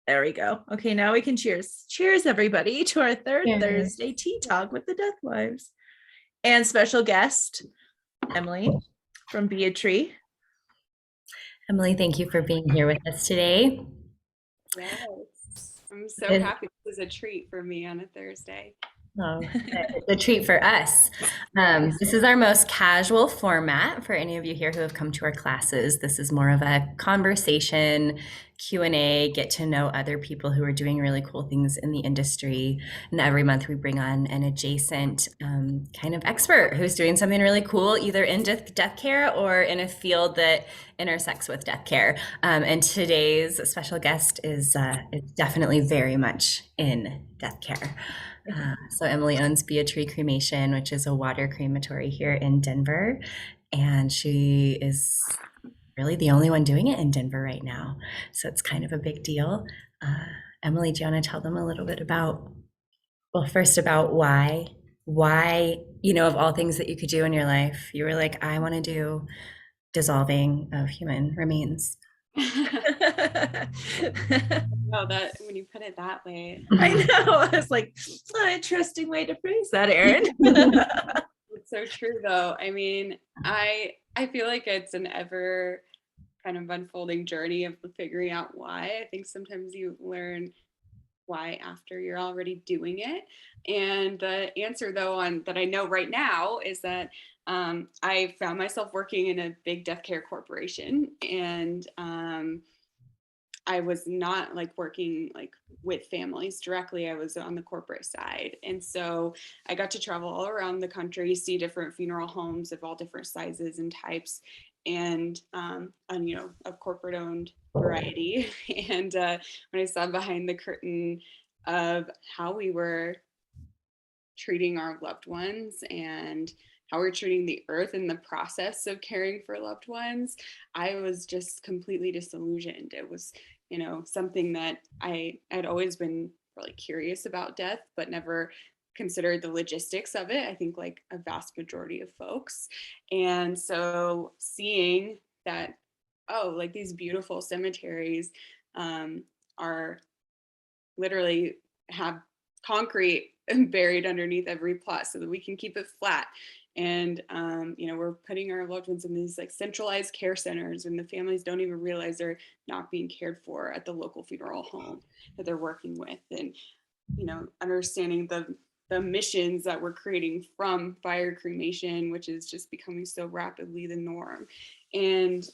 There we go. Okay, now we can cheers. Cheers, everybody, to our third Cheers. Thursday tea talk with the Deathwives. And special guest, Emily from Be a Tree. Emily, thank you for being here with us today. Yes, I'm so It- happy. This is a treat for me on a Thursday. Oh, it's a treat for us. Yes. This is our most casual format for any of you here who have come to our classes. This is more of a conversation, Q&A, get to know other people who are doing really cool things in the industry. And every month we bring on an adjacent kind of expert who's doing something really cool, either in death care or in a field that intersects with death care. And today's special guest is definitely very much in death care. So Emily owns Be a Tree Cremation, which is a water crematory here in Denver. And she is really the only one doing it in Denver right now. So it's kind of a big deal. Emily, do you want to tell them a little bit about, well, first about why, of all things that you could do in your life, you were like, I want to do dissolving of human remains. No, that when you put it that way, I know. I was like, oh, interesting way to phrase that, Erin. it's so true though. I mean, I feel like it's an ever kind of unfolding journey of figuring out why. I think sometimes you learn why after you're already doing it. And the answer though on that I know right now is that I found myself working in a big death care corporation, and I was not like working like with families directly. I was on the corporate side. And so I got to travel all around the country, see different funeral homes of all different sizes and types, and of corporate owned variety. And when I saw behind the curtain of how we were treating our loved ones and how we're treating the earth in the process of caring for loved ones, I was just completely disillusioned. It was, something that I had always been really curious about death, but never considered the logistics of it. I think like a vast majority of folks. And so seeing that, oh, like these beautiful cemeteries are literally have concrete buried underneath every plot so that we can keep it flat. And we're putting our loved ones in these like centralized care centers, and the families don't even realize they're not being cared for at the local funeral home that they're working with. And understanding the missions that we're creating from fire cremation, which is just becoming so rapidly the norm. And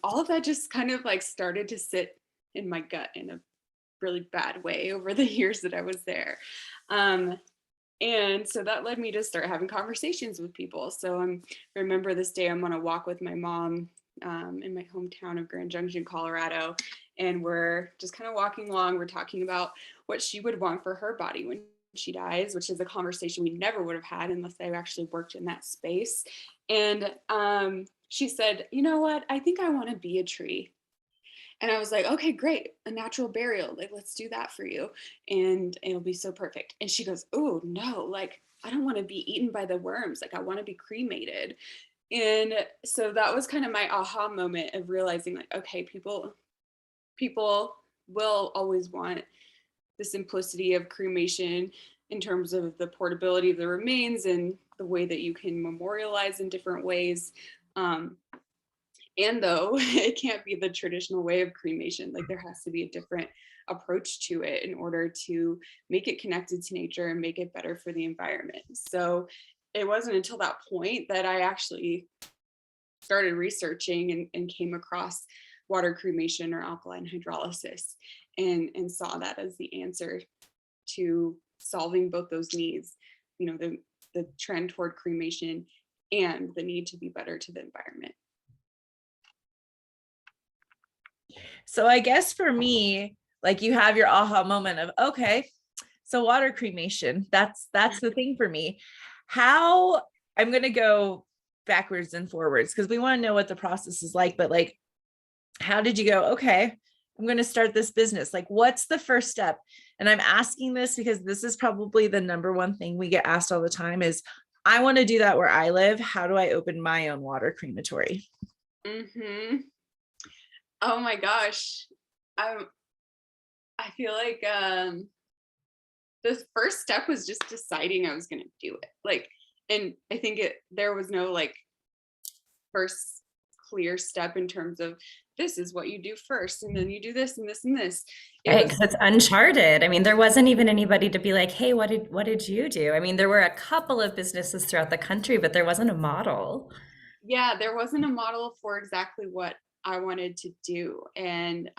all of that just kind of like started to sit in my gut in a really bad way over the years that I was there. And so that led me to start having conversations with people. So I remember this day I'm on a walk with my mom in my hometown of Grand Junction, Colorado. And we're just kind of walking along. We're talking about what she would want for her body when she dies, which is a conversation we never would have had unless I actually worked in that space. And she said, you know what? I think I want to be a tree. And I was like, okay, great. A natural burial. Like, let's do that for you. And it'll be so perfect. And she goes, oh, no, like, I don't want to be eaten by the worms. Like, I want to be cremated. And so that was kind of my aha moment of realizing, like, okay, people will always want the simplicity of cremation in terms of the portability of the remains and the way that you can memorialize in different ways. And though it can't be the traditional way of cremation, like there has to be a different approach to it in order to make it connected to nature and make it better for the environment. So it wasn't until that point that I actually started researching and came across water cremation or alkaline hydrolysis, and saw that as the answer to solving both those needs, the trend toward cremation and the need to be better to the environment. So I guess for me, like you have your aha moment of, okay, so water cremation, that's the thing for me. How I'm going to go backwards and forwards because we want to know what the process is like, but like, how did you go, okay, I'm going to start this business? Like, what's the first step? And I'm asking this because this is probably the number one thing we get asked all the time is, I want to do that where I live. How do I open my own water crematory? Oh my gosh. I I feel like the first step was just deciding I was going to do it. Like, and I think there was no like first clear step in terms of this is what you do first, and then you do this and this and this. It Right, was, because it's uncharted. I mean, there wasn't even anybody to be like, "Hey, what did you do?" I mean, there were a couple of businesses throughout the country, but there wasn't a model. yeah, there wasn't a model for exactly what I wanted to do. And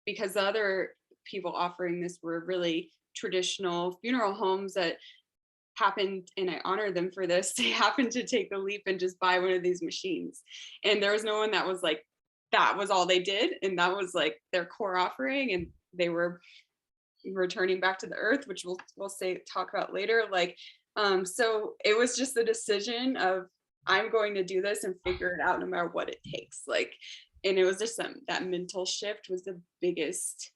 because the other people offering this were really traditional funeral homes that happened, and I honor them for this, they happened to take the leap and just buy one of these machines. And there was no one that was like, that was all they did. And that was like their core offering. And they were returning back to the earth, which we'll talk about later. Like, so it was just the decision of I'm going to do this and figure it out no matter what it takes. Like, and it was just that mental shift was the biggest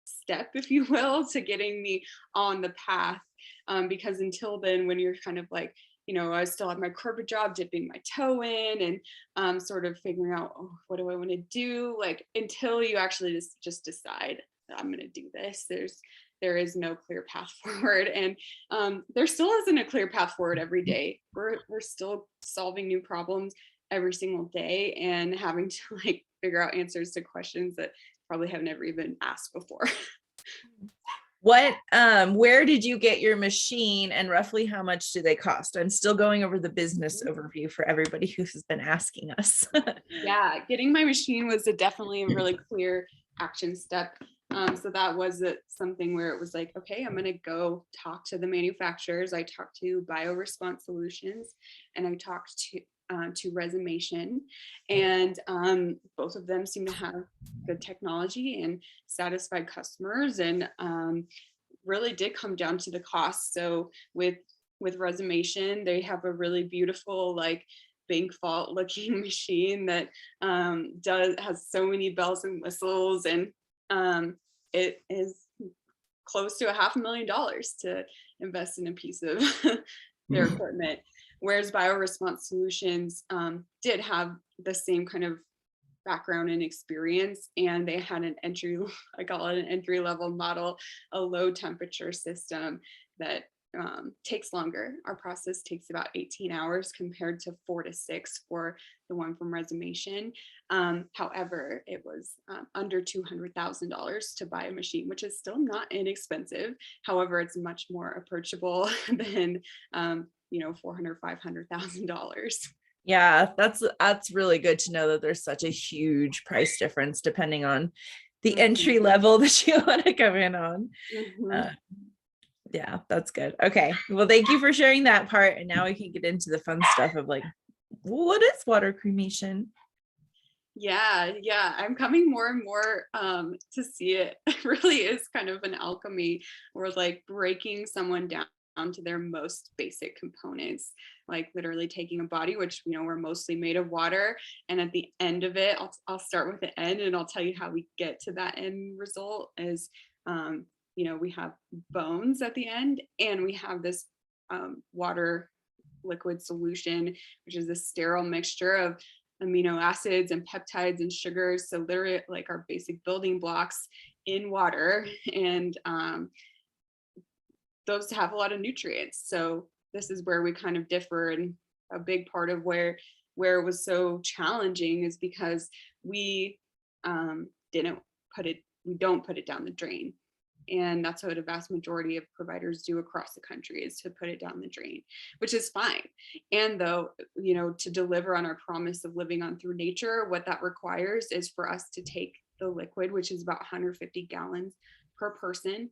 step, if you will, to getting me on the path. Because until then, when you're kind of like, I still have my corporate job, dipping my toe in and sort of figuring out, oh, what do I want to do? Like, until you actually just decide that I'm going to do this, there is no clear path forward. And there still isn't a clear path forward every day. We're still solving new problems every single day and having to like figure out answers to questions that probably have never even asked before. Where did you get your machine and roughly how much do they cost? I'm still going over the business overview for everybody who has been asking us. Yeah, getting my machine was definitely a really clear action step. So that was something where it was like, okay, I'm going to go talk to the manufacturers. I talked to BioResponse Solutions and I talked to Resumation, and both of them seem to have good technology and satisfied customers, and really did come down to the cost. So with Resumation, they have a really beautiful like bank vault looking machine that has so many bells and whistles, and it is close to $500,000 to invest in a piece of their equipment. Whereas BioResponse Solutions did have the same kind of background and experience, and they had I call it an entry level model, a low temperature system that takes longer. Our process takes about 18 hours compared to 4 to 6 for the one from Resumation. However, it was under $200,000 to buy a machine, which is still not inexpensive. However, it's much more approachable than $400,000, $500,000. Yeah, that's really good to know that there's such a huge price difference depending on the entry level that you want to come in on. Yeah, that's good. Okay, well, thank you for sharing that part, and now we can get into the fun stuff of like, what is water cremation? Yeah, I'm coming more and more to see it. It really is kind of an alchemy, or like breaking someone down to their most basic components, like literally taking a body, which we're mostly made of water, and at the end of it, I'll start with the end, and I'll tell you how we get to that end result. Is we have bones at the end, and we have this water liquid solution, which is a sterile mixture of amino acids and peptides and sugars. So literally like our basic building blocks in water, and those have a lot of nutrients. So this is where we kind of differ, and a big part of where it was so challenging is because we don't put it down the drain. And that's what a vast majority of providers do across the country, is to put it down the drain, which is fine. And though, to deliver on our promise of living on through nature, what that requires is for us to take the liquid, which is about 150 gallons per person,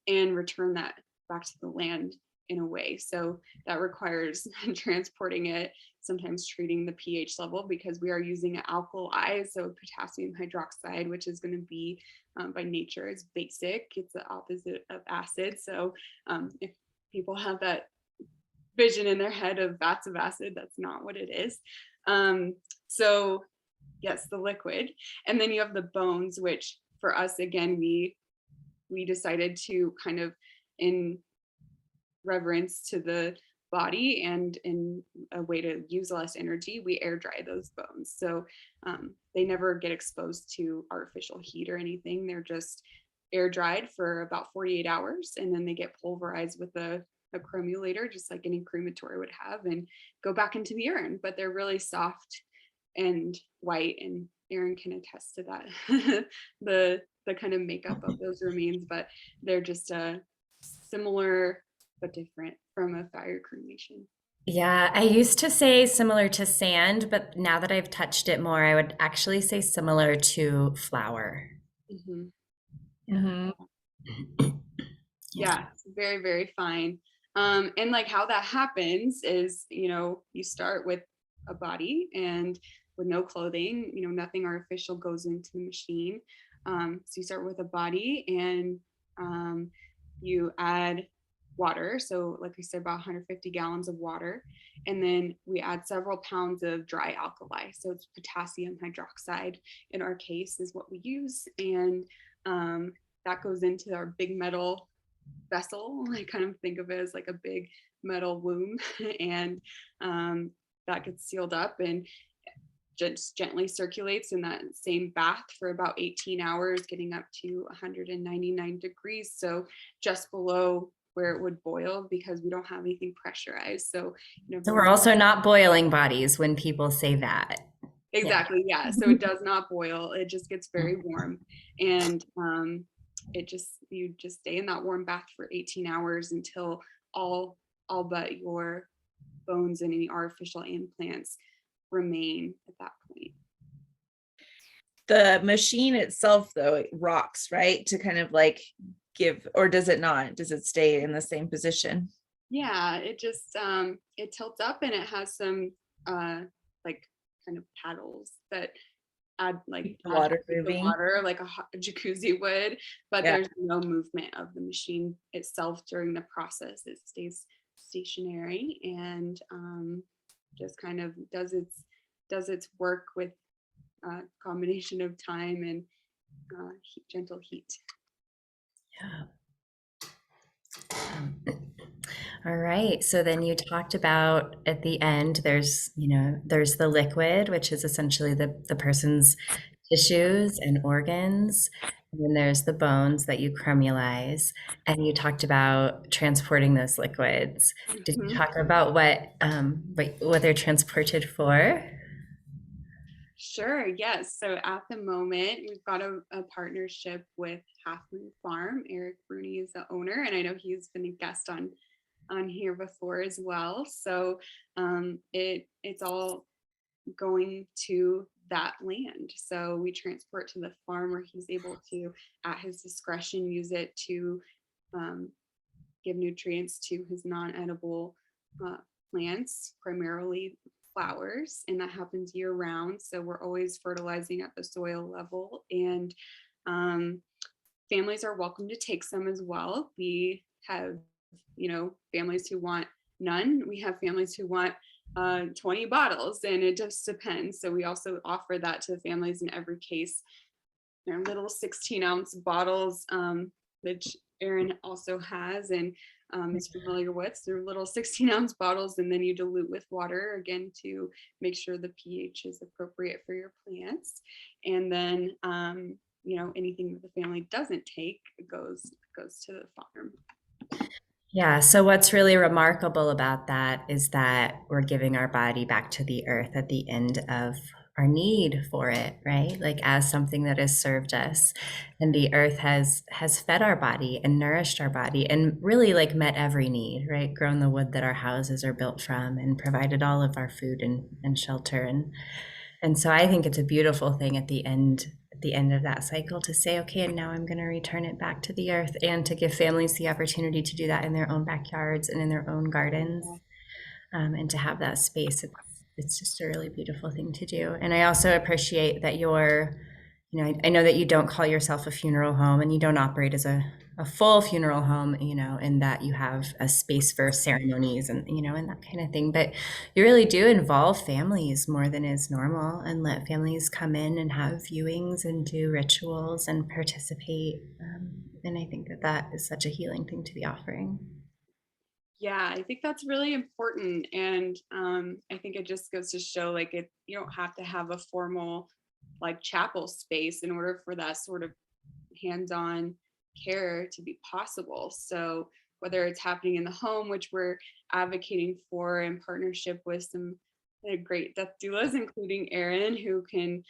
and return that back to the land in a way. So that requires transporting it, sometimes treating the pH level, because we are using an alkali, so potassium hydroxide, which is going to be by nature is basic. It's the opposite of acid. So if people have that vision in their head of vats of acid, that's not what it is. So yes, the liquid. And then you have the bones, which for us, again, we decided to kind of, in reverence to the body and in a way to use less energy, we air dry those bones. So they never get exposed to artificial heat or anything. They're just air dried for about 48 hours, and then they get pulverized with a chromulator, just like any crematory would have, and go back into the urn. But they're really soft and white, and Aaron can attest to that. The kind of makeup of those remains, but they're just similar but different from a fire cremation. Yeah, I used to say similar to sand, but now that I've touched it more, I would actually say similar to flour. Mhm. Mhm. Yeah. Yeah, it's very, very fine. And like how that happens is, you start with a body and with no clothing, nothing artificial goes into the machine. So you start with a body, and you add water. So, like I said, about 150 gallons of water. And then we add several pounds of dry alkali. So it's potassium hydroxide in our case, is what we use. And that goes into our big metal vessel. I kind of think of it as like a big metal womb, and that gets sealed up and just gently circulates in that same bath for about 18 hours, getting up to 199 degrees. So just below where it would boil, because we don't have anything pressurized. So, So we're also not boiling bodies when people say that. exactly, yeah. So it does not boil. It just gets very warm, and you just stay in that warm bath for 18 hours until all but your bones and any artificial implants remain at that point. The machine itself, though, it rocks, right? To kind of like give, or does it not? Does it stay in the same position? Yeah, it just it tilts up, and it has some like kind of paddles that add Keep the add water the moving. water like a jacuzzi would, but Yeah. there's no movement of the machine itself during the process. It stays stationary, and just kind of does its work with a combination of time and gentle heat. Yeah. All right. So then you talked about at the end, there's the liquid, which is essentially the person's tissues and organs. And then there's the bones that you cremulize. And you talked about transporting those liquids. Did you Mhm. talk about what they're transported for? Sure, yes. So at the moment, we've got a partnership with Half Moon Farm. Eric Rooney is the owner, and I know he's been a guest on here before as well. So it's all going to that land. So we transport to the farm where he's able to, at his discretion, use it to um, give nutrients to his non-edible uh, plants, primarily flowers, and that happens year round. So we're always fertilizing at the soil level, and um, families are welcome to take some as well. We have, families who want none. We have families who want 20 bottles, and it just depends. So we also offer that to the families in every case. They're little 16-ounce bottles, which Aaron also has and is familiar with. So they're little 16-ounce bottles, and then you dilute with water again to make sure the pH is appropriate for your plants. And then, anything that the family doesn't take goes to the farm. Yeah, so what's really remarkable about that is that we're giving our body back to the earth at the end of our need for it, right? Like as something that has served us. And the earth has fed our body and nourished our body and really like met every need, right? Grown the wood that our houses are built from and provided all of our food and shelter. And so I think it's a beautiful thing at the end of that cycle to say, okay, and now I'm going to return it back to the earth, and to give families the opportunity to do that in their own backyards and in their own gardens, and to have that space. It's just a really beautiful thing to do. And I also appreciate that I know that you don't call yourself a funeral home and you don't operate as a full funeral home, in that you have a space for ceremonies and that kind of thing. But you really do involve families more than is normal and let families come in and have viewings and do rituals and participate. And I think that is such a healing thing to be offering. Yeah, I think that's really important. And I think it just goes to show like you don't have to have a formal like chapel space in order for that sort of hands-on care to be possible. So whether it's happening in the home, which we're advocating for in partnership with some great death doulas, including Erin, who can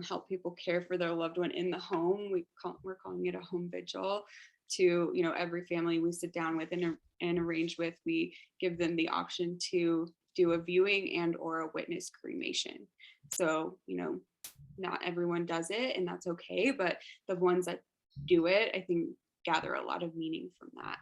help people care for their loved one in the home. We're calling it a home vigil. To, you know, every family we sit down with and arrange with, we give them the option to do a viewing and or a witness cremation. So, you know, not everyone does it, and that's okay, but the ones that do it, I think, gather a lot of meaning from that.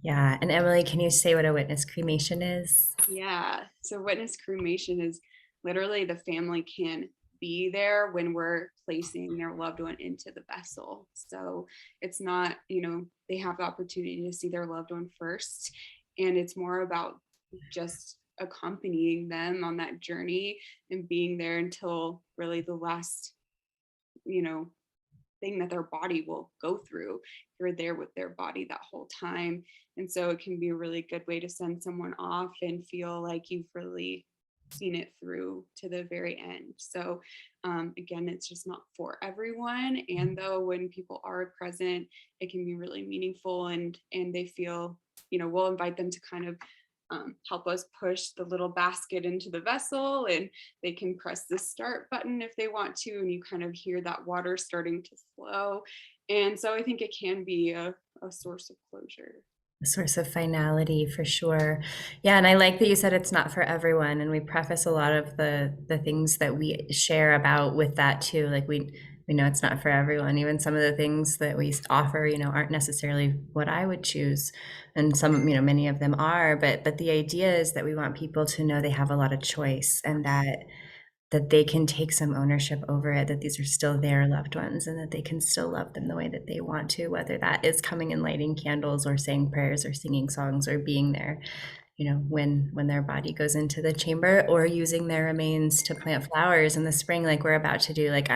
Yeah. And Emily, can you say what a witness cremation is? Yeah. So witness cremation is literally the family can be there when we're placing their loved one into the vessel. So it's not, you know, they have the opportunity to see their loved one first. And it's more about just accompanying them on that journey and being there until really the last, you know, thing that their body will go through. You're there with their body that whole time. And so it can be a really good way to send someone off and feel like you've really seen it through to the very end. So again, it's just not for everyone. And though when people are present, it can be really meaningful, and they feel, you know, we'll invite them to kind of help us push the little basket into the vessel, and they can press the start button if they want to, and you kind of hear that water starting to flow. And so I think it can be a source of closure. A source of finality for sure. Yeah, and I like that you said it's not for everyone, and we preface a lot of the things that we share about with that too. Like we know it's not for everyone. Even some of the things that we offer, you know, aren't necessarily what I would choose, and some, you know, many of them are. But the idea is that we want people to know they have a lot of choice, and that they can take some ownership over it, that these are still their loved ones, and that they can still love them the way that they want to, whether that is coming and lighting candles or saying prayers or singing songs or being there, you know, when their body goes into the chamber, or using their remains to plant flowers in the spring like we're about to do. Like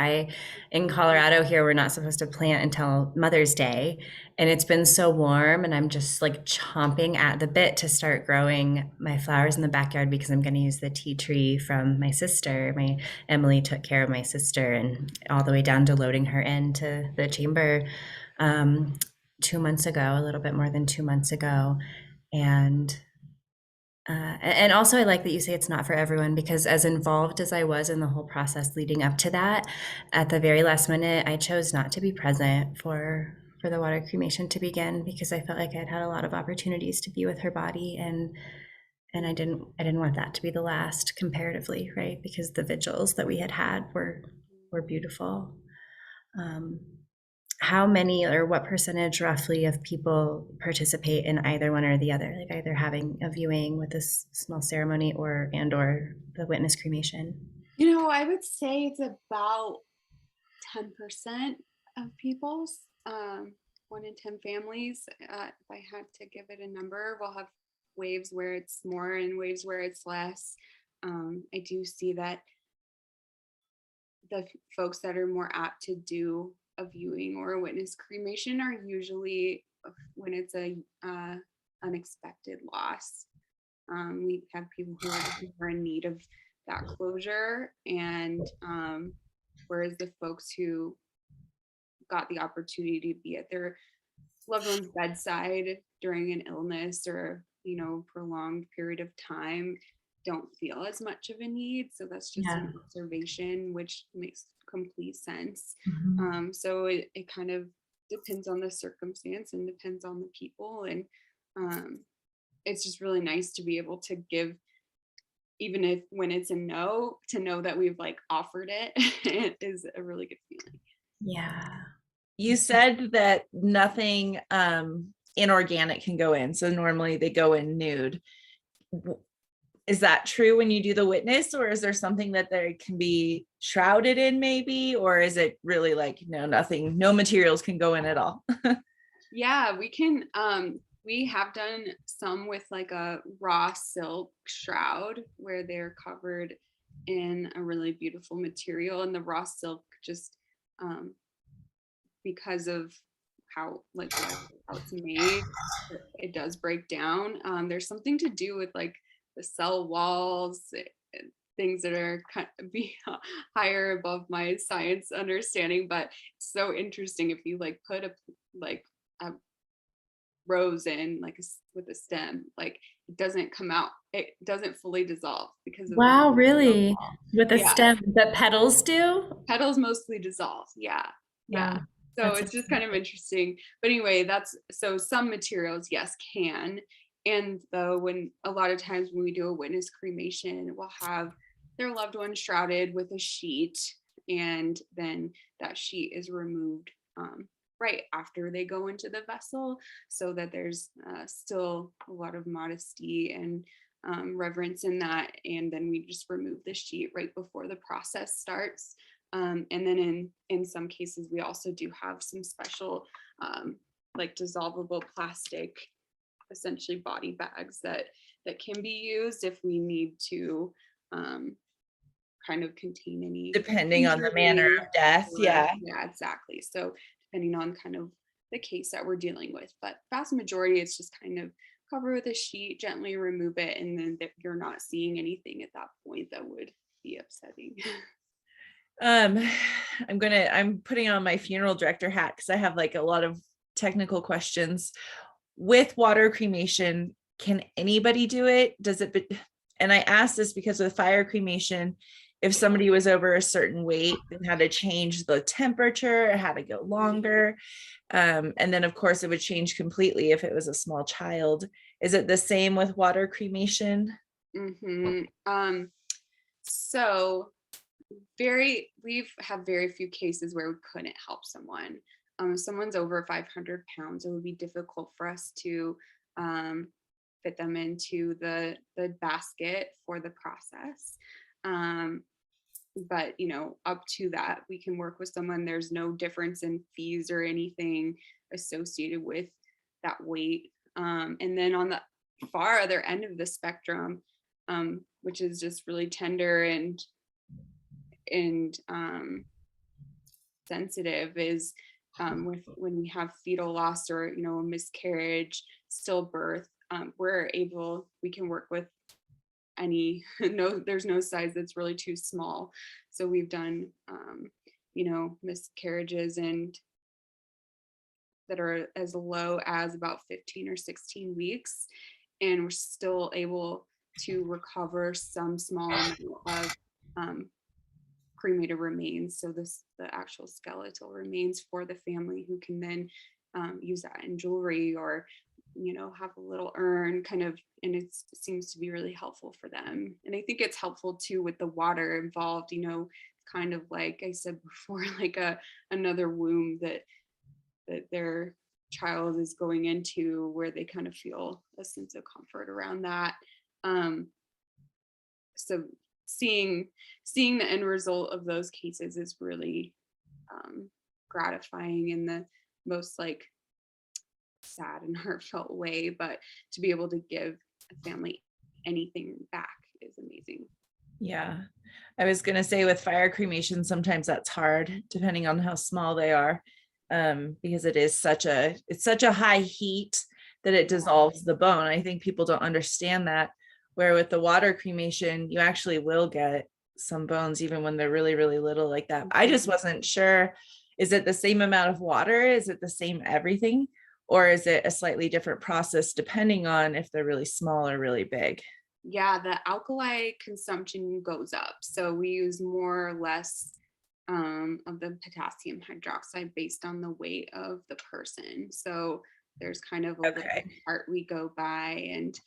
in Colorado here, we're not supposed to plant until Mother's Day, and it's been so warm, and I'm just like chomping at the bit to start growing my flowers in the backyard, because I'm going to use the tea tree from my sister. My Emily took care of my sister, and all the way down to loading her into the chamber 2 months ago, a little bit more than 2 months ago. And also, I like that you say it's not for everyone, because as involved as I was in the whole process leading up to that, at the very last minute, I chose not to be present for the water cremation to begin, because I felt like I'd had a lot of opportunities to be with her body, and I didn't want that to be the last comparatively, right? Because the vigils that we had were beautiful. How many or what percentage roughly of people participate in either one or the other, like either having a viewing with this small ceremony or the witness cremation? You know, I would say it's about 10% of people, 1 in 10 families. If I had to give it a number, we'll have waves where it's more and waves where it's less. I do see that the folks that are more apt to do a viewing or a witness cremation are usually when it's a unexpected loss. We have people who are in need of that closure, and whereas the folks who got the opportunity to be at their loved one's bedside during an illness or, you know, prolonged period of time don't feel as much of a need. So that's just Yeah. an observation, which makes complete sense. Mhm. So it kind of depends on the circumstance and depends on the people. And it's just really nice to be able to give, even if when it's a no, to know that we've like offered it, it is a really good feeling. Yeah. You said that nothing inorganic can go in. So normally they go in nude. Is that true when you do the witness, or is there something that there can be shrouded in maybe, or is it really like no, nothing, no materials can go in at all? Yeah, we can we have done some with like a raw silk shroud where they're covered in a really beautiful material, and the raw silk just because of how like how it's made, it does break down. There's something to do with like the cell walls, things that are kind of be higher above my science understanding, but it's so interesting if you like put a like rose in like with a stem, like it doesn't come out, it doesn't fully dissolve because of the Wow, so really? small. With a Yeah, stem that petals do? petals mostly dissolve. Yeah, yeah. Wow, So that's it's just kind of interesting. But anyway, that's so some materials, yes, can. And though when a lot of times when we do a witness cremation, we'll have their loved one shrouded with a sheet, and then that sheet is removed right after they go into the vessel, so that there's still a lot of modesty and reverence in that. And then we just remove the sheet right before the process starts. And then in some cases, we also do have some special like dissolvable plastic, essentially body bags that can be used if we need to kind of contain any Depending on the manner injury. of death. Or, Yeah. yeah, exactly. So depending on kind of the case that we're dealing with, but vast majority, it's just kind of cover with a sheet, gently remove it, and then you're not seeing anything at that point that would be upsetting. Um, I'm putting on my funeral director hat because I have like a lot of technical questions. With water cremation, can anybody do it? Does it, and I asked this because with fire cremation, if somebody was over a certain weight, they had to change the temperature, it had to go longer. And then of course it would change completely if it was a small child. Is it the same with water cremation? So we've had very few cases where we couldn't help someone. If someone's over 500 pounds, it would be difficult for us to fit them into the basket for the process. But up to that, we can work with someone. There's no difference in fees or anything associated with that weight. And then on the far other end of the spectrum, which is just really tender and sensitive, is when we have fetal loss or a miscarriage, stillbirth. We can work with any there's no size that's really too small. So we've done miscarriages and that are as low as about 15 or 16 weeks, and we're still able to recover some small amount of cremated remains, so the actual skeletal remains, for the family, who can then use that in jewelry or have a little urn kind of, and it seems to be really helpful for them. And I think it's helpful too with the water involved, kind of like I said before, like another womb that their child is going into, where they kind of feel a sense of comfort around that. So seeing the end result of those cases is really gratifying in the most like sad and heartfelt way, but to be able to give a family anything back is amazing. Yeah. I was going to say with fire cremation, sometimes that's hard depending on how small they are. Because it's such a high heat that it dissolves the bone. I think people don't understand that. Where with the water cremation, you actually will get some bones even when they're really, really little like that. I just wasn't sure. Is it the same amount of water? Is it the same everything? Or is it a slightly different process depending on if they're really small or really big? Yeah, the alkali consumption goes up. So we use more or less of the potassium hydroxide based on the weight of the person. So there's kind of a little chart we go by, and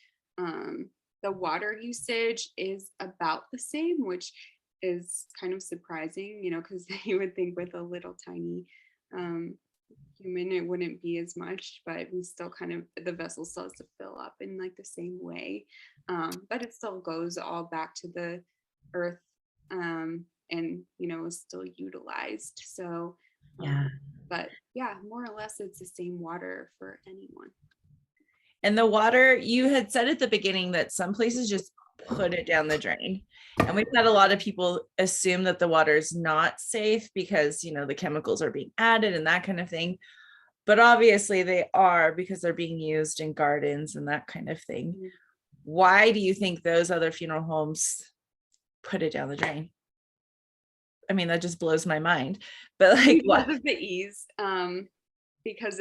the water usage is about the same, which is kind of surprising, because you would think with a little tiny human it wouldn't be as much, but we still kind of, the vessel still has to fill up in like the same way, but it still goes all back to the earth, and is still utilized. So but yeah, more or less it's the same water for anyone. And the water, you had said at the beginning that some places just put it down the drain. And we've had a lot of people assume that the water is not safe because, the chemicals are being added and that kind of thing. But obviously they are, because they're being used in gardens and that kind of thing. Mm-hmm. Why do you think those other funeral homes put it down the drain? I mean, that just blows my mind. But like, because of the ease, because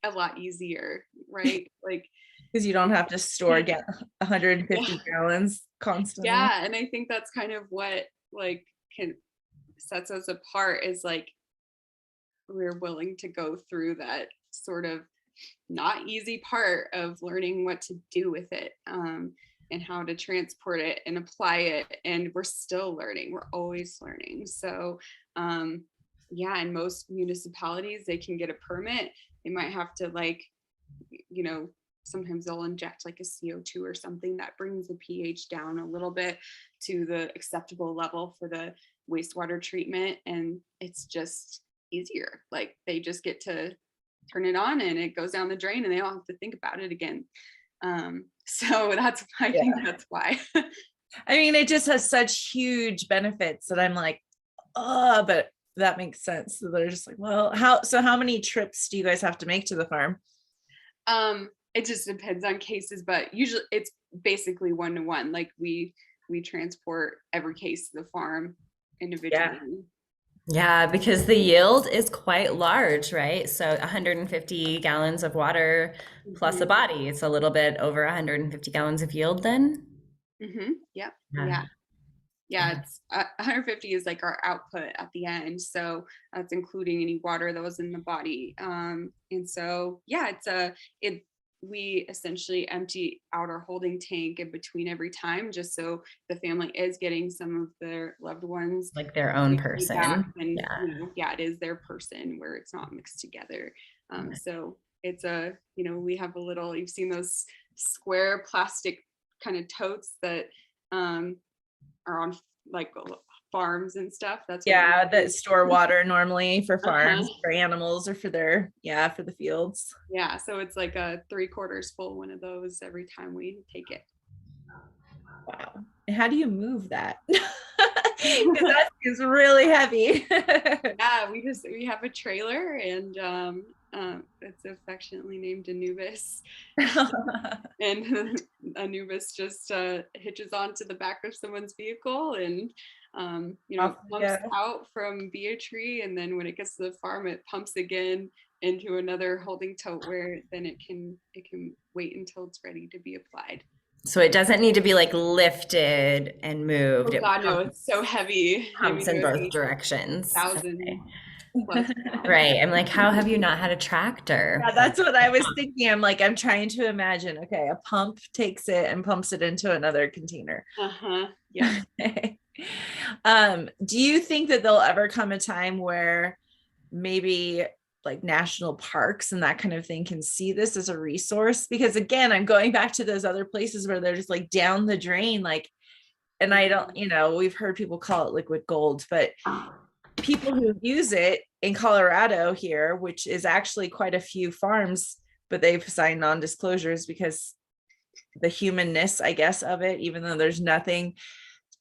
a lot easier, right? Like, Because you don't have to store get 150 yeah, gallons constantly. yeah, and I think that's kind of what like can sets us apart is like we're willing to go through that sort of not easy part of learning what to do with it, and how to transport it and apply it. And we're still learning. We're always learning. So, yeah, in most municipalities, they can get a permit. They might have to like, you know, sometimes they'll inject like a CO2 or something that brings the pH down a little bit to the acceptable level for the wastewater treatment. And it's just easier. Like they just get to turn it on and it goes down the drain and they don't have to think about it again. So that's, I Yeah. think that's why. I mean, it just has such huge benefits that I'm like, oh, but that makes sense. So they're just like, well, how many trips do you guys have to make to the farm? It just depends on cases, but usually it's basically 1-to-1. Like we transport every case to the farm Yeah. individually. Yeah, because the yield is quite large, right? So 150 gallons of water plus a Mhm. body. It's a little bit over 150 gallons of yield then. Yep. Yeah. Yeah. Yeah, it's 150 is like our output at the end, so that's including any water that was in the body. And so yeah, it we essentially empty out our holding tank in between every time, just so the family is getting some of their loved ones Like their own safely back, person. and Yeah. yeah, it is their person where it's not mixed together. So it's a, we have a little, you've seen those square plastic kind of totes that are on like farms and stuff. That's what we Yeah, that do. store water normally for Uh-huh. farms, for animals, or for their, yeah, for the fields. Yeah, so it's like a 3/4 full one of those every time we take it. Wow. And how do you move that? Because that is really heavy. Yeah, we have a trailer, and it's affectionately named Anubis. And Anubis just hitches onto the back of someone's vehicle, and Off we pumps go. out from via tree, and then when it gets to the farm, it pumps again into another holding tote where then it can wait until it's ready to be applied. So it doesn't need to be like lifted and moved. Oh It God, no, it's so heavy. I pumps mean, it in would both be directions. thousand Okay. plus pounds. Right. I'm like, how have you not had a tractor? Yeah, that's what I was thinking. I'm like, I'm trying to imagine. Okay, a pump takes it and pumps it into another container. Uh-huh. Yeah. Do you think that there'll ever come a time where maybe like national parks and that kind of thing can see this as a resource? Because again, I'm going back to those other places where they're just like down the drain, like, and I don't, we've heard people call it liquid gold, but people who use it in Colorado here, which is actually quite a few farms, but they've signed non-disclosures because the humanness, I guess, of it, even though there's nothing.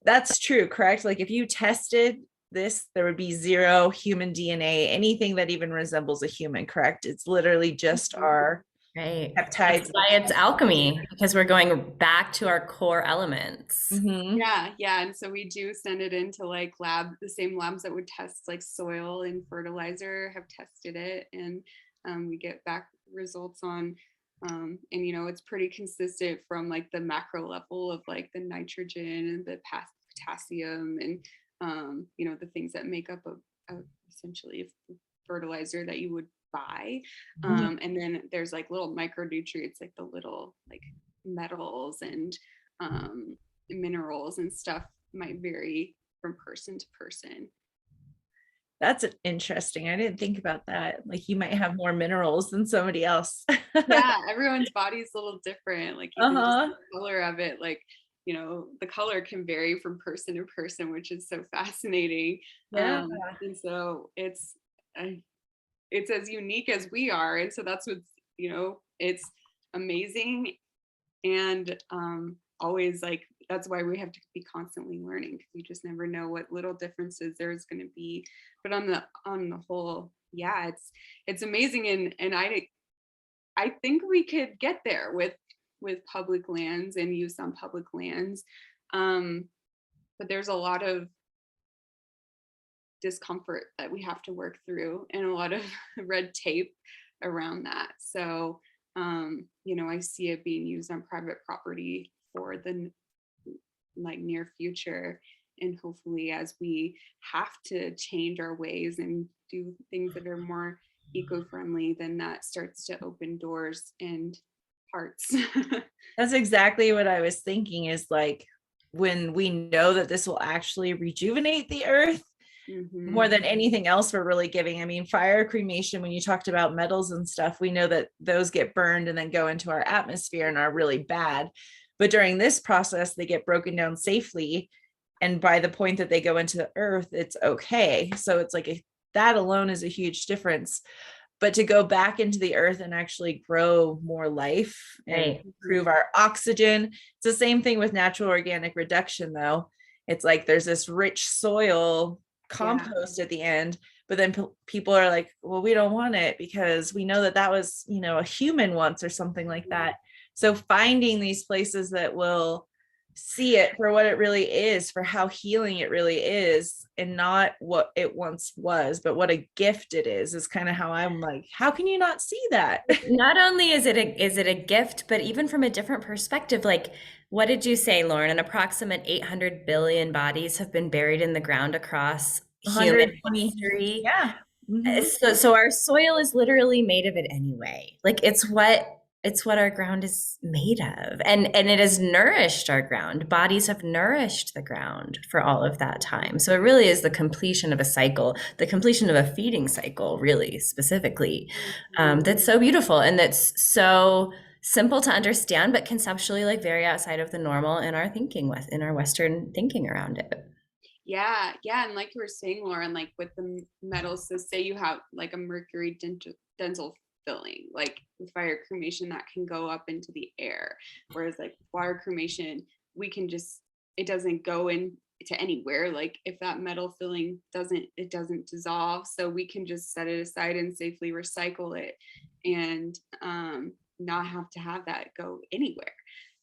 That's true, correct? Like if you tested this, there would be zero human DNA, anything that even resembles a human, correct? It's literally just our Right. That's peptides. why it's alchemy, because we're going back to our core elements. Mm-hmm. Yeah, yeah. And so we do send it into like the same labs that would test like soil and fertilizer have tested it. And we get back results on, and it's pretty consistent from like the macro level of like the nitrogen and the potassium and, the things that make up a essentially a fertilizer that you would buy. Mm-hmm. And then there's like little micronutrients, like the little like metals and, minerals and stuff might vary from person to person. That's interesting. I didn't think about that. Like you might have more minerals than somebody else. Yeah, everyone's body's a little different. Like even just Uh-huh. the color of it, like the color can vary from person to person, which is so fascinating. Yeah. And so uh, it's as unique as we are, and so that's what's it's amazing. And always like that's why we have to be constantly learning, because you just never know what little differences there's going to be. But on the whole, yeah, it's amazing. And I think we could get there with public lands and use on public lands, but there's a lot of discomfort that we have to work through and a lot of red tape. around that. So, I see it being used on private property for the like near future. And hopefully as we have to change our ways and do things that are more eco-friendly, then that starts to open doors and hearts. That's exactly what I was thinking, is like when we know that this will actually rejuvenate the earth more than anything else we're really giving. I mean, fire cremation, when you talked about metals and stuff, we know that those get burned and then go into our atmosphere and are really bad. But during this process, they get broken down safely. And by the point that they go into the earth, it's okay. So it's like that alone is a huge difference. But to go back into the earth and actually grow more life and improve our oxygen. It's the same thing with natural organic reduction, though. It's like there's this rich soil compost at the end, but then people are like, well, we don't want it because we know that that was, a human once or something like that. So finding these places that will see it for what it really is, for how healing it really is, and not what it once was, but what a gift it is kind of how I'm like, how can you not see that? Not only is it a gift, but even from a different perspective, like what did you say, Lauren? An approximate 800 billion bodies have been buried in the ground across human history. Yeah. Mm-hmm. So our soil is literally made of it anyway. Like it's what our ground is made of. And it has nourished our ground. Bodies have nourished the ground for all of that time. So it really is the completion of a cycle, the completion of a feeding cycle, really specifically. That's so beautiful. And that's so simple to understand, but conceptually like very outside of the normal in our thinking, in our Western thinking around it. Yeah. And like you were saying, Lauren, like with the metals, so say you have like a mercury dental filling, like with fire cremation, that can go up into the air. Whereas like water cremation, it doesn't go into anywhere. Like if that metal filling doesn't dissolve. So we can just set it aside and safely recycle it and not have to have that go anywhere.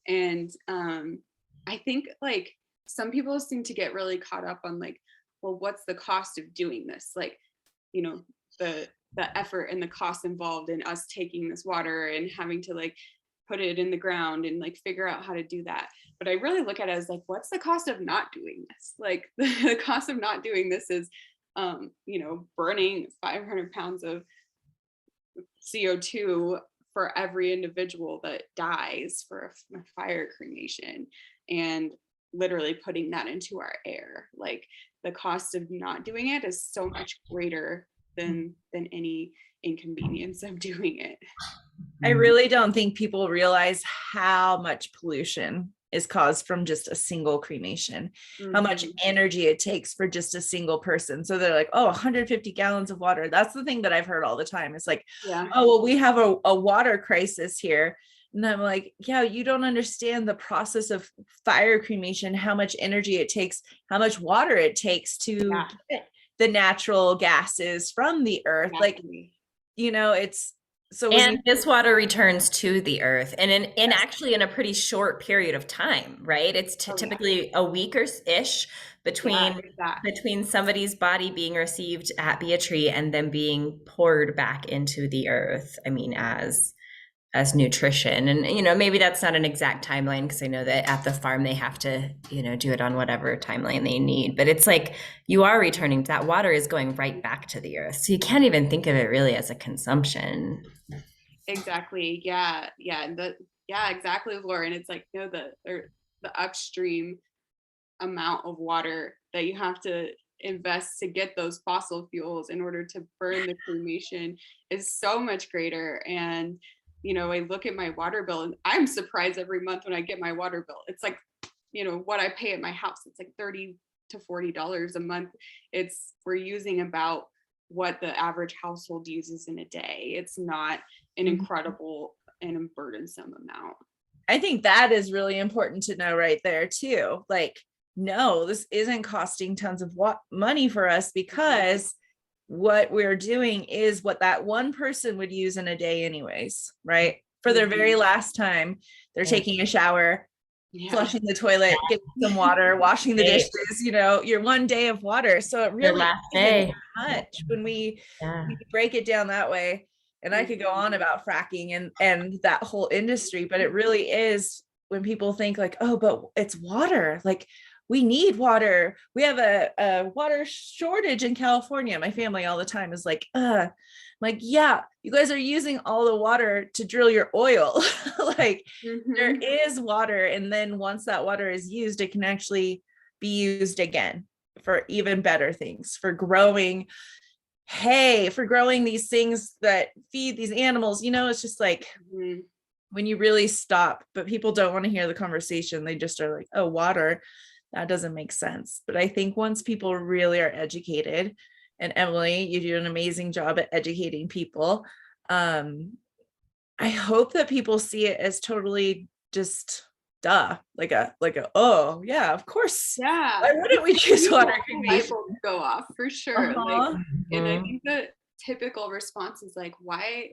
And I think like some people seem to get really caught up on like, well, what's the cost of doing this? Like, the effort and the cost involved in us taking this water and having to like put it in the ground and like figure out how to do that. But I really look at it as like, what's the cost of not doing this? Like the cost of not doing this is, burning 500 pounds of CO2 for every individual that dies for a fire cremation, and literally putting that into our air. Like the cost of not doing it is so much greater than any inconvenience of doing it. I really don't think people realize how much pollution is caused from just a single cremation, how much energy it takes for just a single person. So they're like, oh, 150 gallons of water. That's the thing that I've heard all the time. It's like, oh, well, we have a water crisis here. And I'm like, yeah, you don't understand the process of fire cremation, how much energy it takes, how much water it takes to get the natural gases from the earth. Exactly. Like, it's so. And this water returns to the earth and actually in a pretty short period of time, right? It's typically a week or ish between somebody's body being received at Beatree and then being poured back into the earth. I mean, as nutrition. And, maybe that's not an exact timeline because I know that at the farm they have to, do it on whatever timeline they need. But it's like you are returning, that water is going right back to the earth. So you can't even think of it really as a consumption. Exactly. Yeah. Exactly, Lauren. It's like, the upstream amount of water that you have to invest to get those fossil fuels in order to burn the cremation is so much greater. And I look at my water bill and I'm surprised every month when I get my water bill. It's like, what I pay at my house. It's like $30 to $40 a month. We're using about what the average household uses in a day. It's not an incredible and a burdensome amount. I think that is really important to know right there too. Like, no, this isn't costing tons of money for us because what we're doing is what that one person would use in a day anyways, right? For their very last time, they're taking a shower, flushing the toilet, getting some water, washing the dishes, your one day of water. So it really isn't much when we break it down that way. And I could go on about fracking and that whole industry, but it really is when people think like, oh, but it's water. Like we need water. We have a water shortage in California. My family all the time is like, like, yeah, you guys are using all the water to drill your oil. Like there is water. And then once that water is used, it can actually be used again for even better things, for growing hay, for growing these things that feed these animals. It's just like when you really stop, but people don't want to hear the conversation. They just are like, oh, water, that doesn't make sense. But I think once people really are educated, and Emily, you do an amazing job at educating people. I hope that people see it as totally just like a oh yeah, of course. Yeah. Why wouldn't we choose water cremation? Go off for sure. Like, and I think the typical response is like, why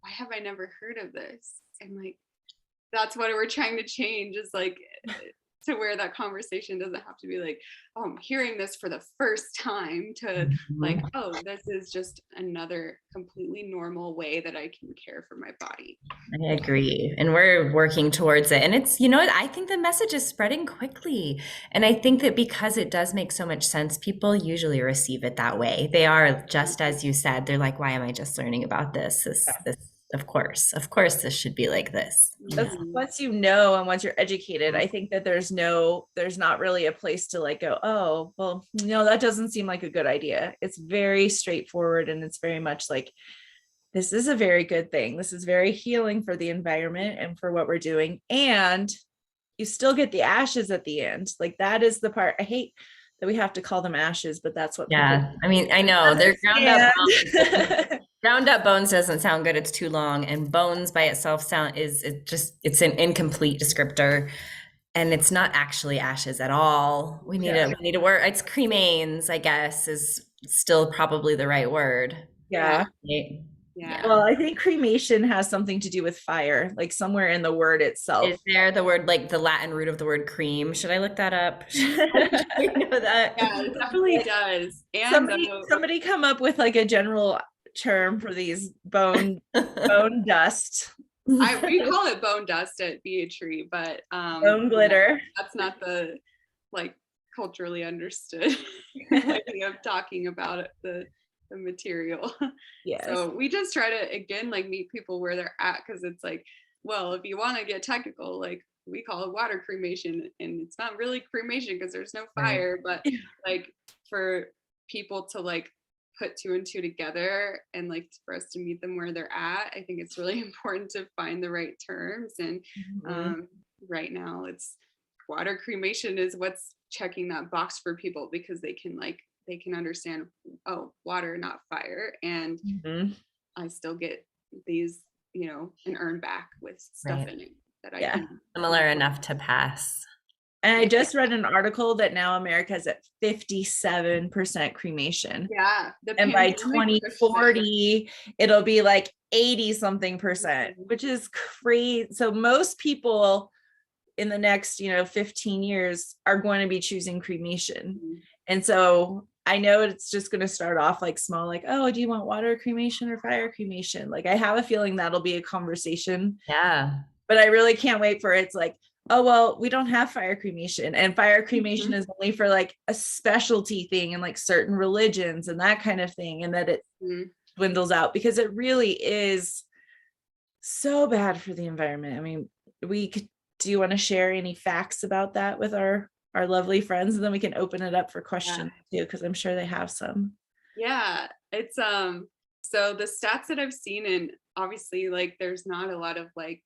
have I never heard of this? And like, that's what we're trying to change, is like to where that conversation doesn't have to be like, oh, I'm hearing this for the first time, to like, oh, this is just another completely normal way that I can care for my body. I agree. And we're working towards it. And it's, I think the message is spreading quickly. And I think that because it does make so much sense, people usually receive it that way. They are, just as you said, they're like, why am I just learning about this? Of course, this should be like this. That's once and once you're educated, I think that there's not really a place to like go, oh, well, no, that doesn't seem like a good idea. It's very straightforward, and it's very much like, this is a very good thing. This is very healing for the environment and for what we're doing. And you still get the ashes at the end. Like that is the part I hate, that we have to call them ashes, but that's what people I mean, I know they're ground up bones. Ground up bones doesn't sound good. It's too long. And bones by itself it's an incomplete descriptor. And it's not actually ashes at all. We need a word. It's cremains, I guess, is still probably the right word. Yeah. Well, I think cremation has something to do with fire, like somewhere in the word itself. Is there the word, like the Latin root of the word cream? Should I look that up? I know that. Yeah, it definitely does. And somebody come up with like a general term for these bone dust. We call it bone dust at Beatree, but bone glitter. That's not the like culturally understood way of talking about it, the material. Yes. So we just try to again like meet people where they're at, because it's like, well, if you want to get technical, like we call it water cremation, and it's not really cremation because there's no fire, but like for people to like put two and two together and like for us to meet them where they're at, I think it's really important to find the right terms. And right now it's water cremation is what's checking that box for people, because they can understand, oh, water, not fire. And I still get these, an urn back with stuff in it that I can. Similar enough to pass. And I just read an article that now America's at 57% cremation. Yeah. And by 2040, it'll be like 80 something percent, which is crazy. So most people in the next, 15 years are going to be choosing cremation. And so I know it's just going to start off like small, like, oh, do you want water cremation or fire cremation? Like, I have a feeling that'll be a conversation. Yeah. But I really can't wait for it's like, oh, well, we don't have fire cremation, and fire cremation is only for like a specialty thing and like certain religions and that kind of thing. And that it dwindles out, because it really is so bad for the environment. I mean, do you want to share any facts about that with our lovely friends, and then we can open it up for questions too, because I'm sure they have some. Yeah, it's so the stats that I've seen, and obviously like there's not a lot of like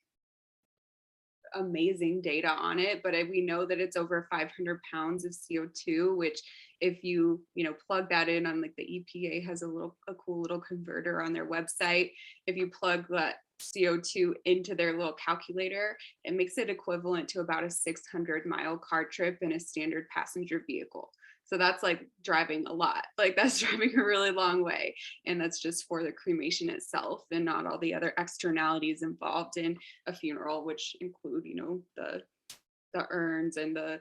amazing data on it, but we know that it's over 500 pounds of CO2, which if you plug that in on like the EPA has a cool little converter on their website. If you plug that CO2 into their little calculator, it makes it equivalent to about a 600-mile car trip in a standard passenger vehicle. So that's like driving a lot, like that's driving a really long way. And that's just for the cremation itself, and not all the other externalities involved in a funeral, which include, the urns and the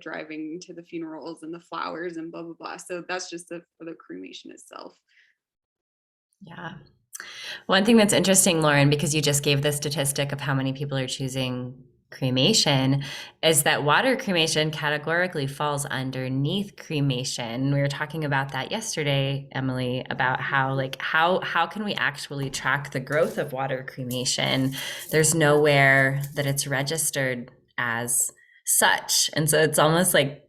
driving to the funerals and the flowers and blah, blah, blah. So that's just for the cremation itself. Yeah. One thing that's interesting, Lauren, because you just gave the statistic of how many people are choosing cremation, is that water cremation categorically falls underneath cremation. We were talking about that yesterday, Emily, about how how can we actually track the growth of water cremation? There's nowhere that it's registered as such. And so it's almost like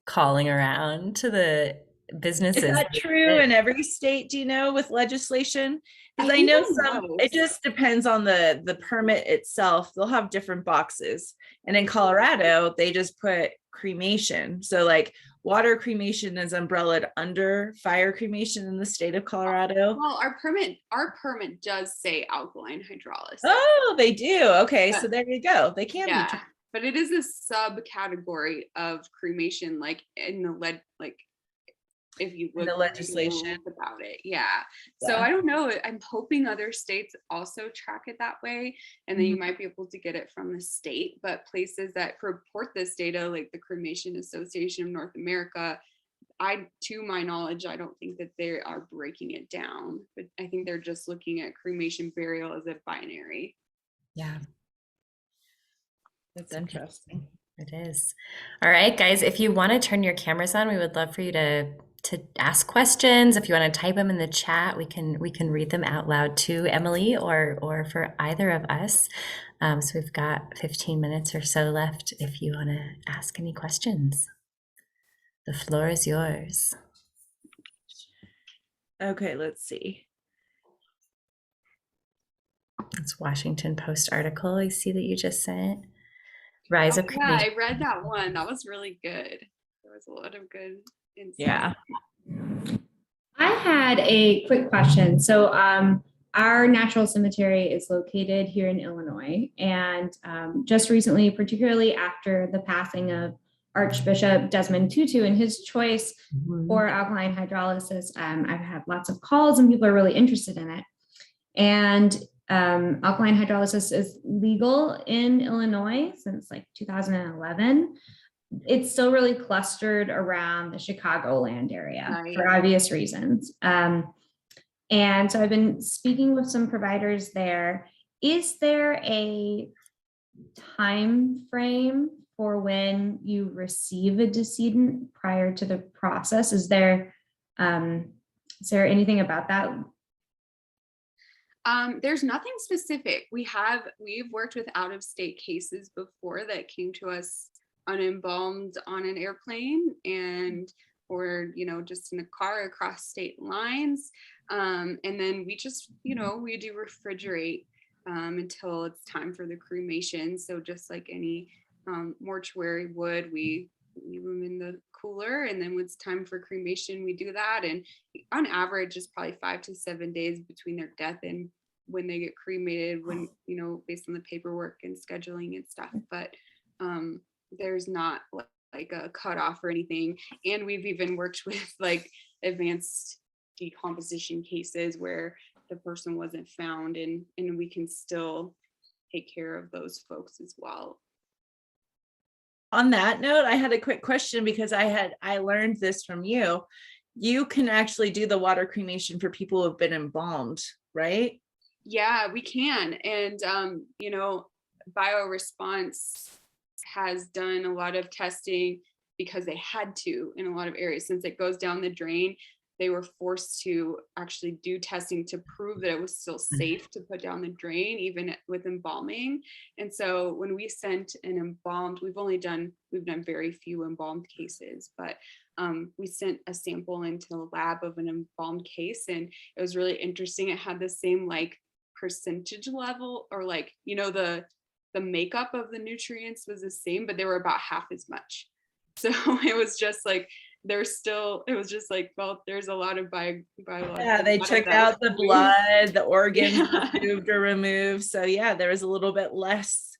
calling around to the Is businesses that true in every state, do you know, with legislation? I Because I think know on some, it most. just depends on the permit itself. They'll have different boxes. And in Colorado, they just put cremation. So like water cremation is umbrellaed under fire cremation in the state of Colorado. Well, our permit does say alkaline hydrolysis. Oh, they do. Okay, so But there you go. They can be. yeah, but it is a subcategory of cremation, like in the like if you In look the legislation. about it. Yeah. So Yeah. I don't know. I'm hoping other states also track it that way. And then you Mhm. might be able to get it from the state. But places that report this data, like the Cremation Association of North America, to my knowledge, I don't think that they are breaking it down. But I think they're just looking at cremation burial as a binary. Yeah. That's interesting. It is. All right, guys, if you want to turn your cameras on, we would love for you to ask questions. If you want to type them in the chat, we can read them out loud to Emily or for either of us. So we've got 15 minutes or so left if you want to ask any questions. The floor is yours. Okay, let's see. It's Washington Post article I see that you just sent. Rise Oh, of yeah, cremation. I read that one. That was really good. There was a lot of good insight. Yeah. I had a quick question. So, our natural cemetery is located here in Illinois. And just recently, particularly after the passing of Archbishop Desmond Tutu and his choice for alkaline hydrolysis, I've had lots of calls and people are really interested in it. And alkaline hydrolysis is legal in Illinois since like 2011. It's still really clustered around the Chicagoland area Right. for obvious reasons. And so I've been speaking with some providers there. Is there a time frame for when you receive a decedent prior to the process? Is there anything about that? There's nothing specific. We've worked with out of state cases before that came to us unembalmed on an airplane and or just in a car across state lines, and then we just we do refrigerate until it's time for the cremation. So just like any mortuary would, we leave them in the cooler, and then when it's time for cremation we do that. And on average it's probably 5 to 7 days between their death and when they get cremated, when based on the paperwork and scheduling and stuff. But there's not like a cutoff or anything. And we've even worked with like advanced decomposition cases where the person wasn't found, and we can still take care of those folks as well. On that note, I had a quick question because I learned this from you. You can actually do the water cremation for people who have been embalmed, right? Yeah, we can. And BioResponse has done a lot of testing because they had to in a lot of areas. Since it goes down the drain, they were forced to actually do testing to prove that it was still safe to put down the drain, even with embalming. And so when we sent an embalmed, we've done very few embalmed cases, but we sent a sample into the lab of an embalmed case, and it was really interesting. It had the same like percentage level, or like the makeup of the nutrients was the same, but they were about half as much. So it was just like it was just like, well, there's a lot of biological. Yeah, they took out the blood, the organs removed or removed. So yeah, there was a little bit less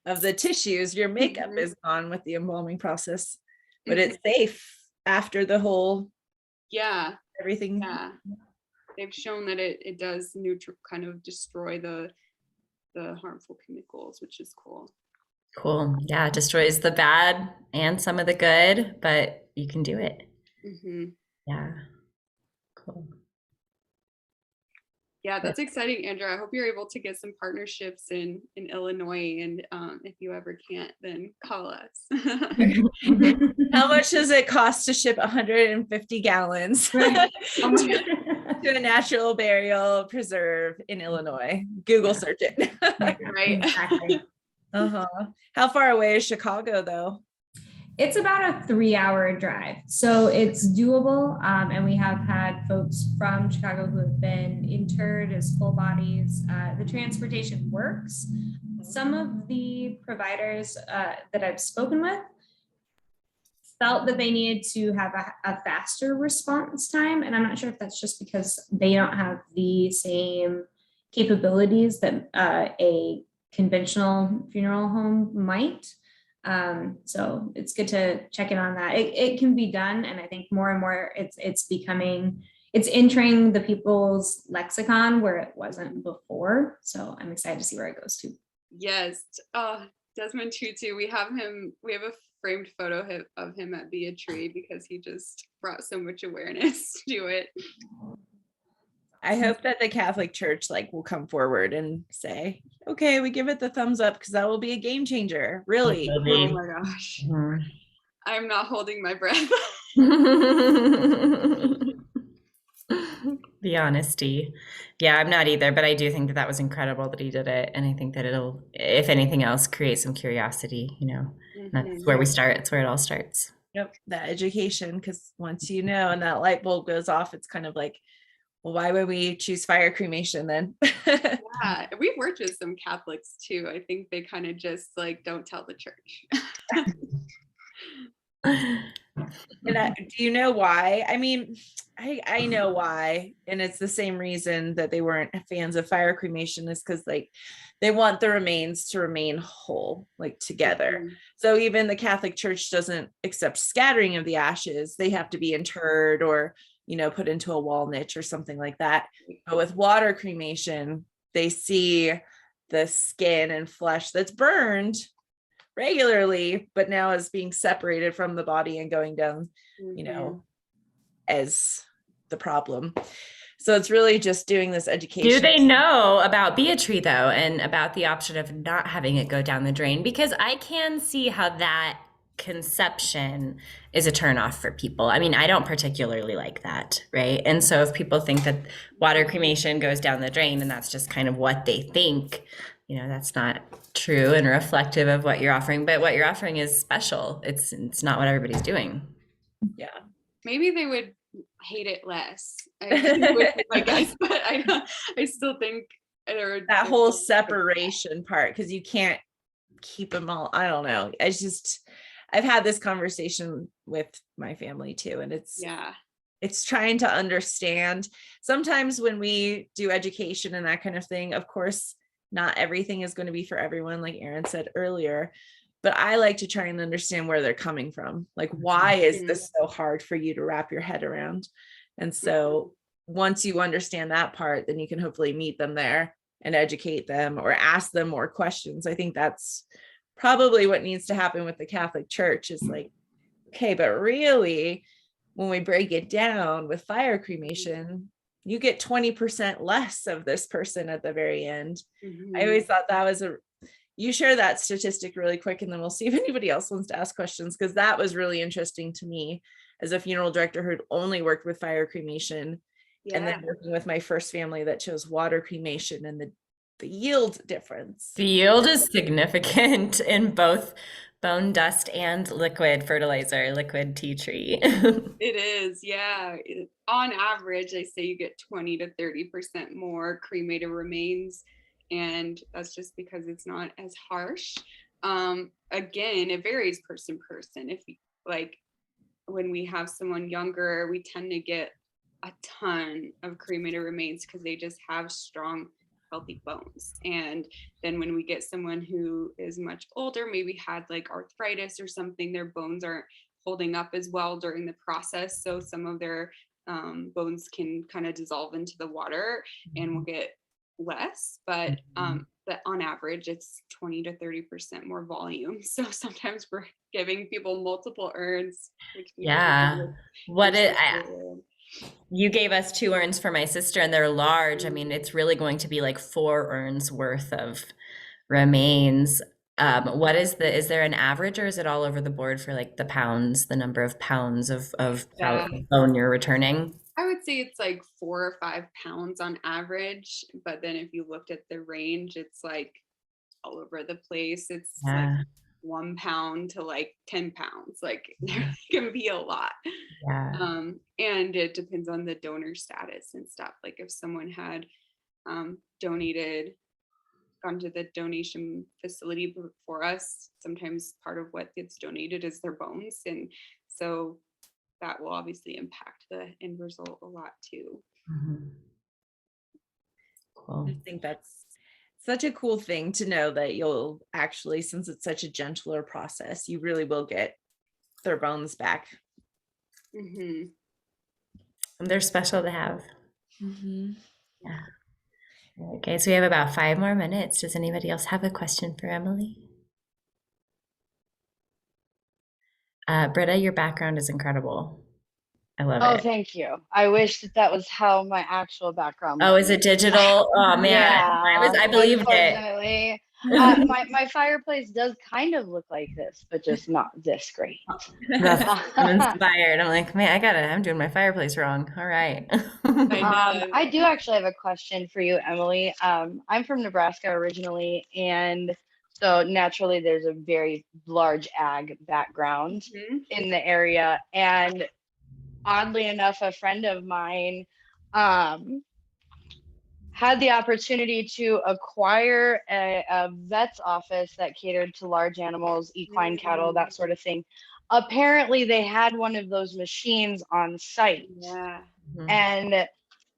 of the tissues. Your makeup is gone with the embalming process, but it's safe after the whole everything. Yeah, they've shown that it does kind of destroy the harmful chemicals, which is cool. Cool. Yeah, it destroys the bad and some of the good, but you can do it. Yeah. Cool. Yeah, that's exciting, Andrew. I hope you're able to get some partnerships in Illinois, and if you ever can't, then call us. How much does it cost to ship 150 gallons Right. to a natural burial preserve in Illinois? Google search it. Right. Exactly. Uh-huh. How far away is Chicago though? It's about a 3-hour drive, so it's doable. And we have had folks from Chicago who have been interred as full bodies. The transportation works. Some of the providers that I've spoken with felt that they needed to have a faster response time. And I'm not sure if that's just because they don't have the same capabilities that a conventional funeral home might. So it's good to check in on that. It can be done. And I think more and more it's entering the people's lexicon where it wasn't before. So I'm excited to see where it goes to. Yes. Desmond Tutu, we have a framed photo of him at Be a Tree because he just brought so much awareness to it. I hope that the Catholic Church will come forward and say, okay, we give it the thumbs up because that will be a game changer. Really. Oh my gosh. Mhm. I'm not holding my breath. The honesty. Yeah, I'm not either, but I do think that that was incredible that he did it. And I think that it'll, if anything else, create some curiosity, That's where we start. It's where it all starts. Yep. That education, because once you know and that light bulb goes off, it's kind of like, well, why would we choose fire cremation then? Yeah, we've worked with some Catholics too. I think they kind of just don't tell the church. And do you know why? I mean, I know why, and it's the same reason that they weren't fans of fire cremation is because they want the remains to remain whole, together. Mhm. So even the Catholic Church doesn't accept scattering of the ashes; they have to be interred or put into a wall niche or something like that. But with water cremation, they see the skin and flesh that's burned regularly, but now is being separated from the body and going down, as the problem. So it's really just doing this education. Do they know about Be a Tree though, and about the option of not having it go down the drain? Because I can see how that conception is a turnoff for people. I mean, I don't particularly like that, right? And so if people think that water cremation goes down the drain and that's just kind of what they think, that's not true and reflective of what you're offering. But what you're offering is special. It's not what everybody's doing. Yeah. Maybe they would hate it less. I guess, but I still think that whole separation part, because you can't keep them all. I don't know. I've had this conversation with my family too, and it's trying to understand. Sometimes when we do education and that kind of thing, of course, not everything is going to be for everyone, like Erin said earlier, but I like to try and understand where they're coming from. Why is this so hard for you to wrap your head around? And so once you understand that part, then you can hopefully meet them there and educate them or ask them more questions. I think that's probably what needs to happen with the Catholic Church is okay, but really, when we break it down with fire cremation, you get 20% less of this person at the very end. Mm-hmm. I always thought that was you share that statistic really quick, and then we'll see if anybody else wants to ask questions, because that was really interesting to me as a funeral director who'd only worked with fire cremation, and then working with my first family that chose water cremation, and the yield difference. The yield is significant in both bone dust and liquid fertilizer, liquid tea tree. It is, yeah. On average, they say you get 20 to 30% more cremated remains, and that's just because it's not as harsh. Again, it varies person to person. If when we have someone younger, we tend to get a ton of cremated remains because they just have strong, healthy bones. And then when we get someone who is much older, maybe had arthritis or something, their bones aren't holding up as well during the process. So some of their bones can kind of dissolve into the water and we'll get less. But on average, it's 20 to 30% more volume. So sometimes we're giving people multiple urns. Yeah. You gave us 2 urns for my sister, and they're large. I mean, it's really going to be like 4 urns worth of remains. What is there an average, or is it all over the board for like the pounds, the number of pounds of Yeah. bone you're returning? I would say it's like 4 or 5 pounds on average, but then if you looked at the range, it's like all over the place. It's like Yeah, 1 pound to like 10 pounds. Like there can be a lot. yeah. And it depends on the donor status and stuff. Like if someone had donated, gone to the donation facility for us, sometimes part of what gets donated is their bones. And so that will obviously impact the end result a lot too. Mhm. Cool. I think that's such a cool thing to know that you'll actually, since it's such a gentler process, you really will get their bones back. Mm-hmm. They're special to have. Mm-hmm. Yeah. Okay, so we have about 5 more minutes. Does anybody else have a question for Emily? Britta, your background is incredible. I love Oh, it. thank you. I wish that was how my actual background Oh, looked. is it digital? Oh man, Yeah, I believed it. unfortunately. My fireplace does kind of look like this, but just not this great. I'm inspired. I'm like, man, I'm doing my fireplace wrong. All right. I do actually have a question for you, Emily. I'm from Nebraska originally, and so naturally there's a very large ag background in the area. And oddly enough, a friend of mine had the opportunity to acquire a vet's office that catered to large animals, equine cattle, that sort of thing. Apparently, they had one of those machines on site. Yeah. And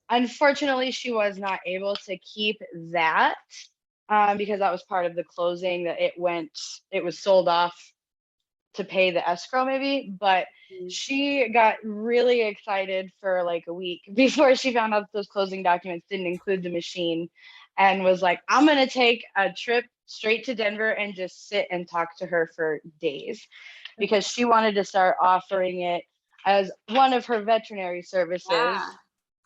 unfortunately, she was not able to keep that because that was part of the closing, that it was sold off to pay the escrow maybe, but she got really excited for like a week before she found out those closing documents didn't include the machine, and was like, I'm going to take a trip straight to Denver and just sit and talk to her for days, because she wanted to start offering it as one of her veterinary services. Yeah.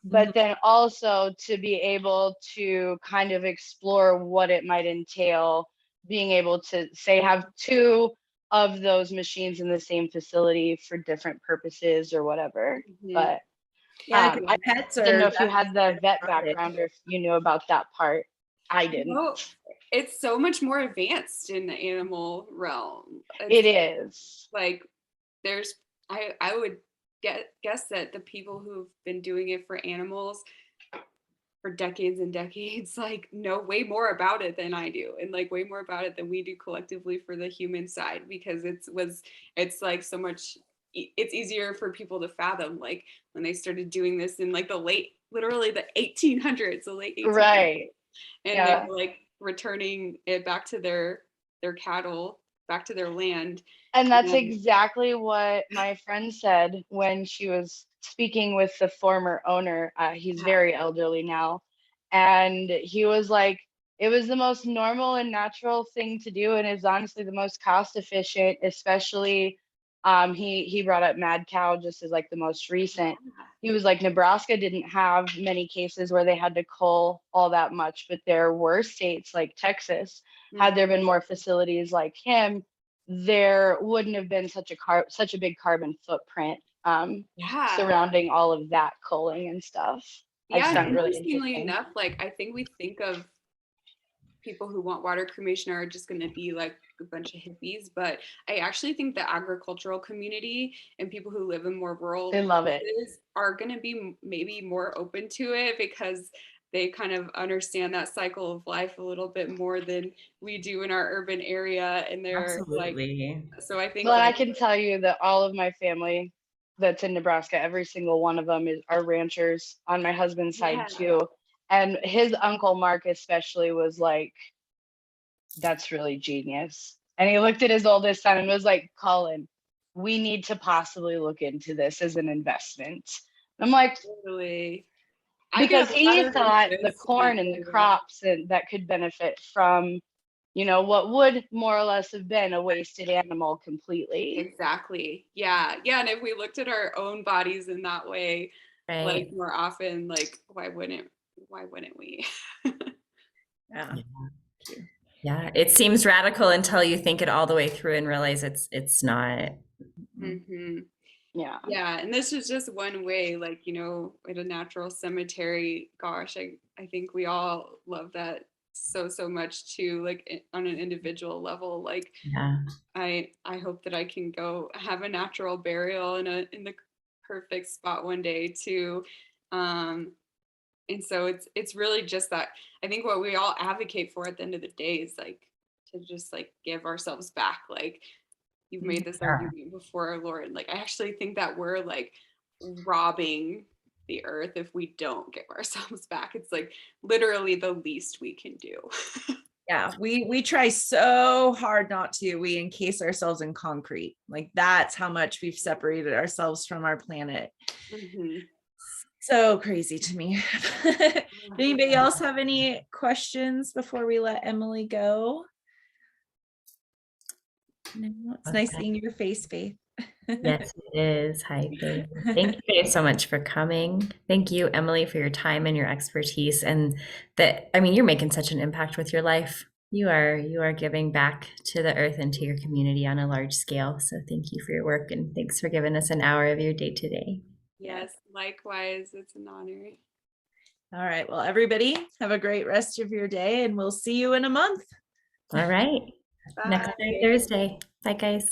But then also to be able to kind of explore what it might entail, being able to say have 2 of those machines in the same facility for different purposes or whatever. But Yeah, pets didn't know are if you had the vet definitely background or if you knew about that part. I didn't. No, it's so much more advanced in the animal realm. It is. Like I would guess that the people who've been doing it for animals for decades and decades like know way more about it than I do, and like way more about it than we do collectively for the human side, because it's like so much, it's easier for people to fathom, like when they started doing this in like literally the 1800s, the late 1800s. Right. And Yeah. they were like returning it back to their cattle, back to their land. And that's exactly what my friend said when she was speaking with the former owner. He's very elderly now. And he was like, it was the most normal and natural thing to do. And is honestly the most cost efficient, especially he brought up mad cow just as like the most recent. He was like, Nebraska didn't have many cases where they had to cull all that much, but there were states like Texas. Had there been more facilities like him, there wouldn't have been such a big carbon footprint surrounding all of that culling and stuff. Yeah, really interestingly enough, like I think we think of people who want water cremation are just going to be like a bunch of hippies, but I actually think the agricultural community and people who live in more rural they love it are going to be maybe more open to it, because they kind of understand that cycle of life a little bit more than we do in our urban area. And they're Absolutely. like, so I think, well, I can tell you that all of my family that's in Nebraska, every single one of them are ranchers on my husband's side too. And his uncle Mark especially was like, that's really genius. And he looked at his oldest son and was like, Colin, we need to possibly look into this as an investment. I'm like, really? Because he thought the corn and the crops and that could benefit from, what would more or less have been a wasted animal completely. Exactly. Yeah. And if we looked at our own bodies in that way, Right. like more often. Like why wouldn't we? Yeah. Yeah. It seems radical until you think it all the way through and realize it's not. Hmm. Yeah. Yeah, and this is just one way, like, at a natural cemetery, gosh, I think we all love that so much too, like on an individual level. Like Yeah. I hope that I can go have a natural burial in the perfect spot one day too. And so it's really just that. I think what we all advocate for at the end of the day is like to just like give ourselves back. Like you've made this argument before, Lauren. Like I actually think that we're like robbing the earth if we don't give ourselves back. It's like literally the least we can do. Yeah, we try so hard not to. We encase ourselves in concrete. Like that's how much we've separated ourselves from our planet. Mm-hmm. So crazy to me. Anybody else have any questions before we let Emily go? No, it's nice seeing your face, Faith. Yes, it is. Hi, Faith. Thank you guys so much for coming. Thank you, Emily, for your time and your expertise. And you're making such an impact with your life. You are giving back to the earth and to your community on a large scale. So thank you for your work and thanks for giving us an hour of your day today. Yes, likewise. It's an honor. All right. Well, everybody have a great rest of your day and we'll see you in a month. All right. Bye. Next Thursday. Bye, guys.